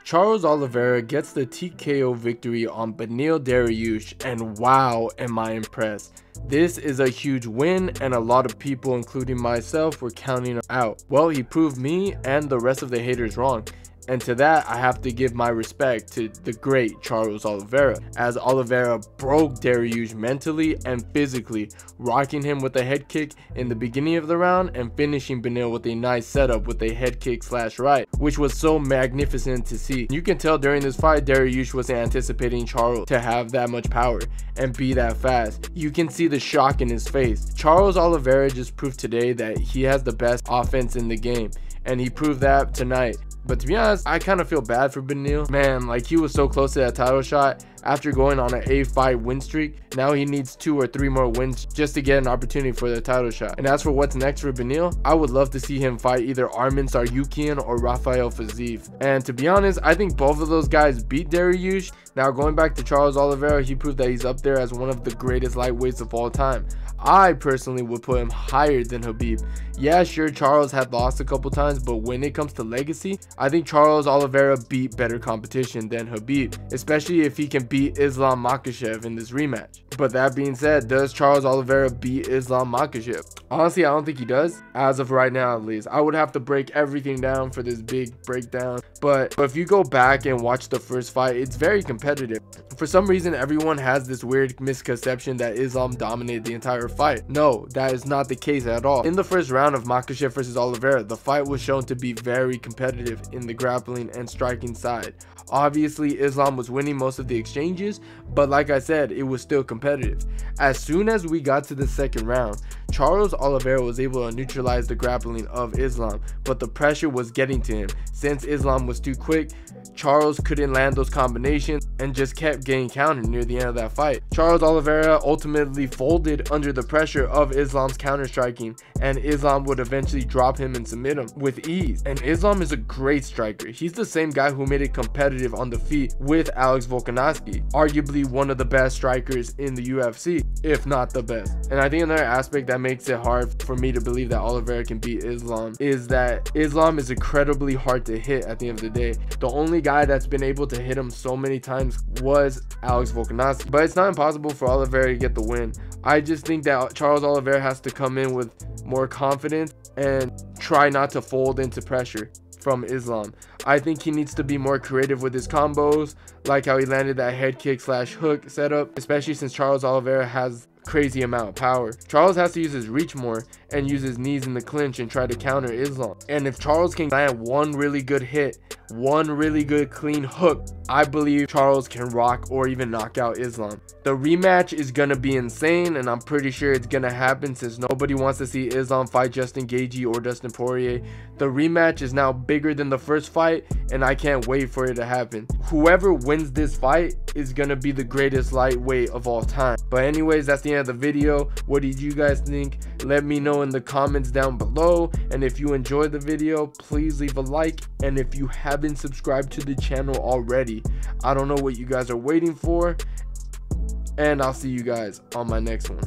Charles Oliveira gets the TKO victory on Beneil Dariush, and wow, am I impressed. This is a huge win, and a lot of people, including myself, were counting him out. Well, he proved me and the rest of the haters wrong. And to that, I have to give my respect to the great Charles Oliveira, as Oliveira broke Dariush mentally and physically, rocking him with a head kick in the beginning of the round and finishing Beneil with a nice setup with a head kick / right, which was so magnificent to see. You can tell during this fight, Dariush wasn't anticipating Charles to have that much power and be that fast. You can see the shock in his face. Charles Oliveira just proved today that he has the best offense in the game, and he proved that tonight. But to be honest, I kind of feel bad for Beneil. Man, like, he was so close to that title shot after going on an 8-fight win streak. Now he needs 2 or 3 more wins just to get an opportunity for the title shot. And as for what's next for Beneil, I would love to see him fight either Arman Tsarukyan or Rafael Fiziev. And to be honest, I think both of those guys beat Dariush. Now, going back to Charles Oliveira, he proved that he's up there as one of the greatest lightweights of all time. I personally would put him higher than Khabib. Yeah, sure, Charles had lost a couple times, but when it comes to legacy, I think Charles Oliveira beat better competition than Khabib, especially if he can beat Islam Makhachev in this rematch. But that being said, does Charles Oliveira beat Islam Makhachev? Honestly, I don't think he does, as of right now at least. I would have to break everything down for this big breakdown, but if you go back and watch the first fight, it's very competitive. For some reason, everyone has this weird misconception that Islam dominated the entire fight. No, that is not the case at all. In the first round of Makhachev versus Oliveira, the fight was shown to be very competitive in the grappling and striking side. Obviously, Islam was winning most of the exchanges, but like I said, it was still competitive. As soon as we got to the second round, Charles Oliveira was able to neutralize the grappling of Islam, but the pressure was getting to him. Since Islam was too quick, Charles couldn't land those combinations and just kept getting countered near the end of that fight. Charles Oliveira ultimately folded under the pressure of Islam's counter striking, and Islam would eventually drop him and submit him with ease. And Islam is a great striker. He's the same guy who made it competitive on the feet with Alex Volkanovski, arguably one of the best strikers in the UFC, if not the best. And I think another aspect that makes it hard for me to believe that Oliveira can beat Islam is that Islam is incredibly hard to hit at the end of the day. The only guy that's been able to hit him so many times was Alex Volkanovski, but it's not impossible for Oliveira to get the win. I just think that Charles Oliveira has to come in with more confidence and try not to fold into pressure from Islam. I think he needs to be more creative with his combos, like how he landed that head kick / hook setup, especially since Charles Oliveira has crazy amount of power. Charles has to use his reach more and use his knees in the clinch and try to counter Islam. And if Charles can land one really good hit, one really good clean hook, I believe Charles can rock or even knock out Islam. The rematch is gonna be insane, and I'm pretty sure it's gonna happen since nobody wants to see Islam fight Justin Gaethje or Dustin Poirier. The rematch is now bigger than the first fight, and I can't wait for it to happen. Whoever wins this fight is gonna be the greatest lightweight of all time. But anyways, that's the end of the video. What did you guys think? Let me know in the comments down below, and if you enjoyed the video, please leave a like, and if you haven't subscribed to the channel already, I don't know what you guys are waiting for, and I'll see you guys on my next one.